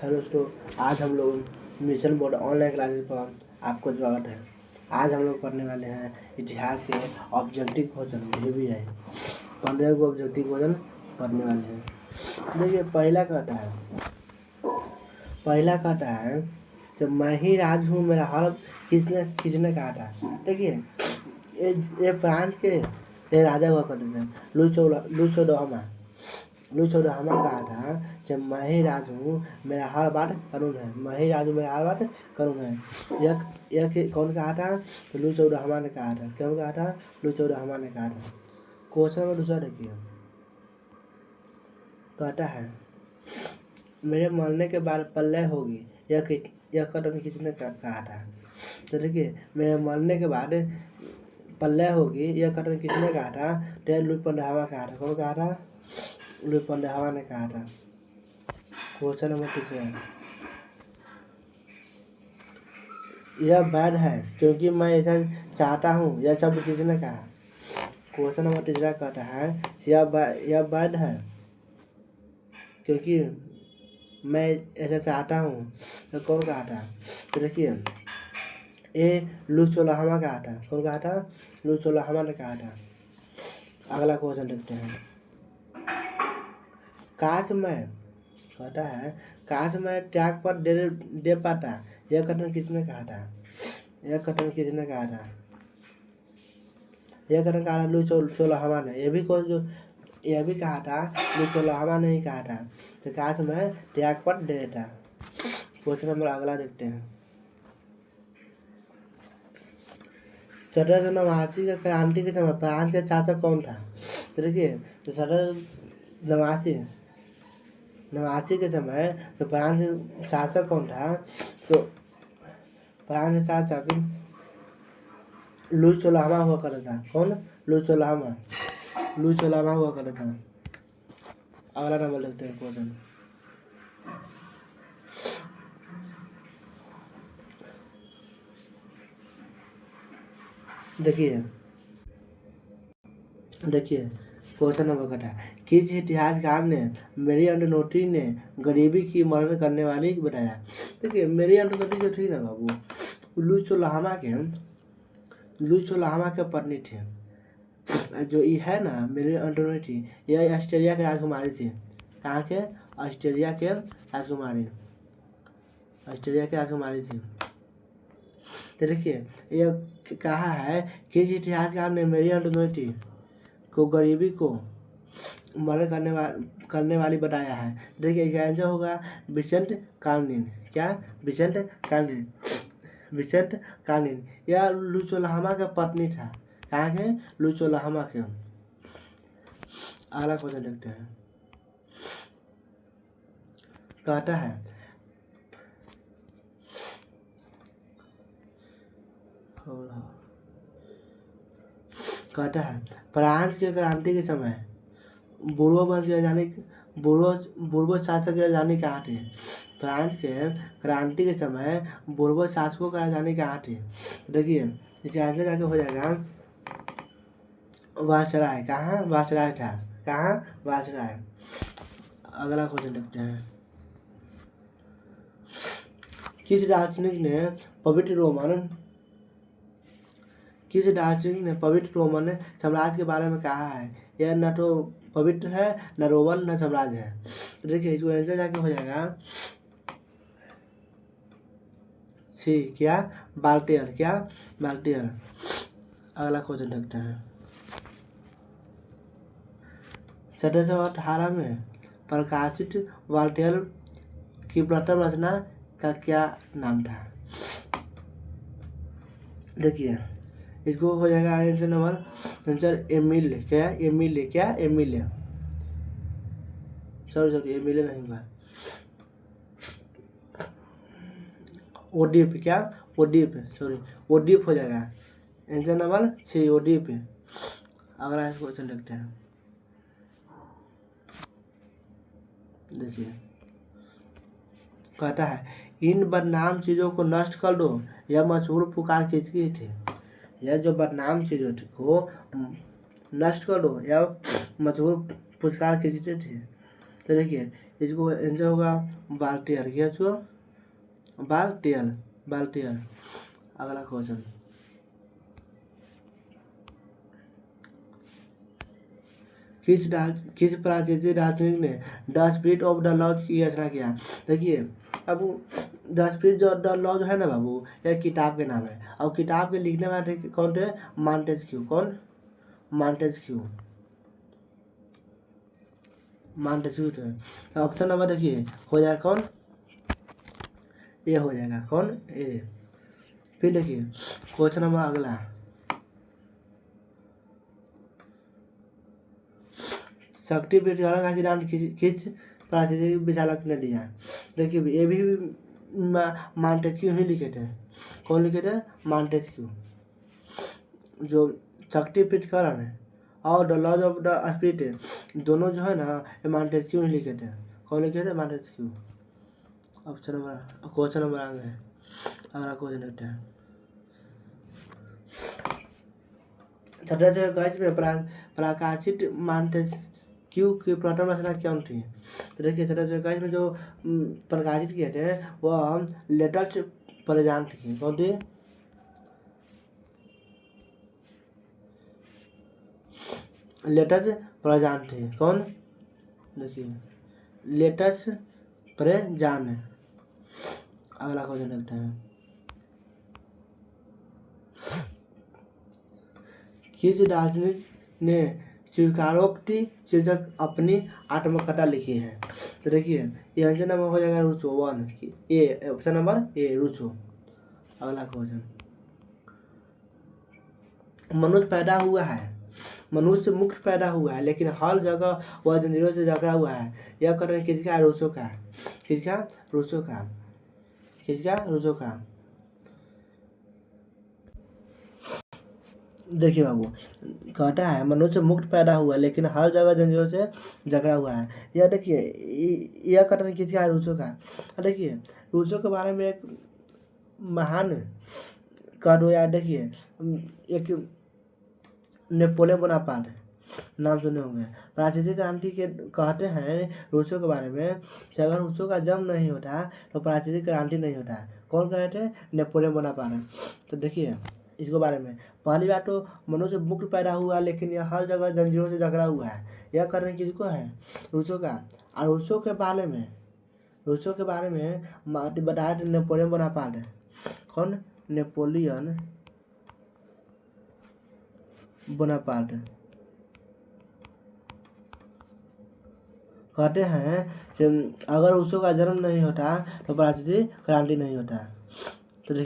Hello दोस्तों, आज हम लोग मिशन बोर्ड ऑनलाइन क्लासेस पर आपको स्वागत है। आज हम लोग पढ़ने वाले हैं इतिहास के ऑब्जेक्टिव क्वेश्चन VVI 15 को ऑब्जेक्टिव क्वेश्चन पढ़ने वाले हैं। देखिए पहला कहता है जब मैं ही राज हूँ मेरा हर किसने कहा था। देखिए ये फ्रांस के राजा हुआ करते थे लुई चौदहवां कहा था जब मैं ही राज हूँ मेरा हर बात कानून है। मैं ही राज हूँ मेरा हर बात कानून है। यह कौन कहा था? तो लुई चौदहवां ने कहा था। क्यों कहा था? लुई चौदहवां ने कहा था। क्वेश्चन में दूसरा देखिए, कहता है मेरे मरने के बाद प्रलय होगी, यह कथन किसने कहा था? तो देखिए मेरे मरने के बाद प्रलय होगी यह कथन किसने कहा था? तो लुई 15वां कहा था। कौन कहा था? लुई 15वां ने कहा था। क्वेश्चन नंबर 3 यह वैध है क्योंकि मैं ऐसा चाहता हूँ, यह शब्द किसने कहा? क्वेश्चन नंबर 3 कहता है यह वैध है क्योंकि मैं ऐसा चाहता हूँ, तो कौन कहा था? तो देखिए ये लुई 16वां कहा था। कौन कहा था? लुई 16वां ने कहा था। अगला क्वेश्चन देखते हैं। काश मैं कहता है काश मैं त्याग पर दे पाता, यह कथन किसने कहा था? यह कथन किसने कहा था? यह कथन कहा था लुई 16वां ने। यह भी कहा था लुई 16वां ने ही कहा था। तो काश मैं त्याग पर दे देता। क्वेश्चन नंबर अगला देखते हैं। 1789 का क्रांति के समय फ्रांस के शासक कौन था? तो देखिए 1789 के समय तो फ्रांस के शासक कौन था? तो फ्रांस के शासक लुई 16वां हुआ करता था। कौन? लुई 16वां हुआ करता था। अगला नंबर देखते हैं क्वेश्चन। देखिए क्वेश्चन नंबर कटा किस इतिहासकार ने मेरी अंटोनेटी ने गरीबी की मदद करने वाली बताया? देखिए मेरी अंटोनेटी जो थी ना बाबू, लुई 16वां के पत्नी थी। जो ये है ना मेरी अंटोनेटी, यह ऑस्ट्रेलिया की राजकुमारी थी। कहाँ के? ऑस्ट्रेलिया की राजकुमारी थी। तो देखिए यह कहा है किस इतिहासकार ने मेरी अंटोनेटी को गरीबी को मदद करने वाली बताया है? देखिए इसका आंसर होगा विंसेंट कार्निन। क्या? विंसेंट कार्निन। यह लुई 16वां का पत्नी था। कहाँ के? लुई 16वां के। अगला क्वेश्चन देखते हैं। कहता है फ्रांस के क्रांति के समय बोर्बो शासक की राजधानी कहाँ थी? फ्रांस के क्रांति के समय बोर्बो शासकों की राजधानी कहाँ थी? देखिए इसका आंसर क्या हो जाएगा? वायसराय। कहाँ? वायसराय था। कहाँ? वायसराय। अगला क्वेश्चन देखते हैं। किस दार्शनिक ने पवित्र रोमन साम्राज्य के बारे में कहा है? यह न तो पवित्र है, न रोमन, न साम्राज्य है। तो देखिए इसको आंसर जाके हो जाएगा सी। क्या? बाल्टियर। क्या? बाल्टियर। अगला क्वेश्चन देखते हैं। 1718 में प्रकाशित वाल्टियर की प्रथम रचना का क्या नाम था? देखिए इसको हो जाएगा आंसर नंबर एमिल। क्या? एमिल। सॉरी एमिल नहीं हुआ, ओडिप। क्या? ओडिप हो जाएगा आंसर नंबर सी, ओडिप। अगला क्वेश्चन देखते हैं। देखिए कहता है इन बदनाम चीजों को नष्ट कर दो, यह मशहूर पुकार किसकी थी? यह जो बदनाम चीजों को नष्ट कर दो, यह मशहूर पुकार किसकी थी? तो देखिए इसको आंसर होगा बाल्टियर। क्या छो बाल्टियर, बाल्टियर। अगला क्वेश्चन, किस प्राचीन दार्शनिक ने the spirit of the laws की रचना किया। देखिए अब द स्पिरिट द लॉ जो है ना बाबू, यह किताब के नाम है। और किताब के लिखने वाले कौन थे, मॉन्टेस्क्यू। कौन, मॉन्टेस्क्यू, मॉन्टेस्क्यू थे। तो ऑप्शन नंबर देखिए हो जाएगा कौन, ए हो जाएगा। कौन, ए। फिर देखिए क्वेश्चन नंबर अगला, शक्ति पीठिका का सिद्धांत किस प्राचीन विचारक ने दिया। देखिए ये भी मॉन्टेस्क्यू ही लिखे थे। कौन लिखे थे, मॉन्टेस्क्यू। जो शक्ति पीठकरण है और the laws of the spirit दोनों जो है ना, ये मॉन्टेस्क्यू ही लिखे थे। कौन लिखे थे, Montesquieu. Option number, question number आ गए। अगला क्वेश्चन देखते हैं, 1721 में प्रकाशित मॉन्टेस्क्यू की प्रथम रचना क्या थी। तो देखिए 1721 में जो प्रकाशित किए थे वह लेटर्स प्रेजेंट थी। कौन थी, लेटर्स प्रेजेंट थे। कौन, देखिए लेटर्स प्रेजेंट। अगला क्वेश्चन देखते हैं, किस दार्शनिक ने स्वीकारोक्ति शीर्षक अपनी आत्मकथा लिखी है। तो देखिए ये आंसर नंबर हो जाएगा Rousseau. 1 A, option number A, Rousseau. अगला क्वेश्चन, मनुष्य पैदा हुआ है, मनुष्य मुक्त पैदा हुआ है, लेकिन हर जगह वह जंजीरों से जकड़ा हुआ है। यह कथन किसका, रूसो का। किसका, रूसो का। किसका, रूसो का। देखिए बाबू कहता है मनुष्य मुक्त पैदा हुआ लेकिन हर जगह जंजीरों से जकड़ा हुआ है। यह देखिए यह कथन किसका है, रूसो का। देखिए रूसो के बारे में एक महान कथन याद, देखिए एक नेपोलियन बोनापार्ट नाम सुने होंगे। प्राचीन क्रांति के कहते हैं रूसो के बारे में कि अगर रूसो का जन्म नहीं होता तो प्राचीन क्रांति नहीं होता। कौन कहे थे, नेपोलियन बोनापार्ट। तो देखिए इसके बारे में पहली बात तो मनुष्य मुक्त पैदा हुआ लेकिन यह हर जगह जंजीरों से जकड़ा हुआ है। यह करने किसको है, रूसो का। और रूसो के बारे में बताया था नेपोलियन बोनापार्ट। कौन, नेपोलियन बोनापार्ट। कहते हैं कि अगर रूसो का जन्म नहीं होता तो प्राचीन क्रांति नहीं होता।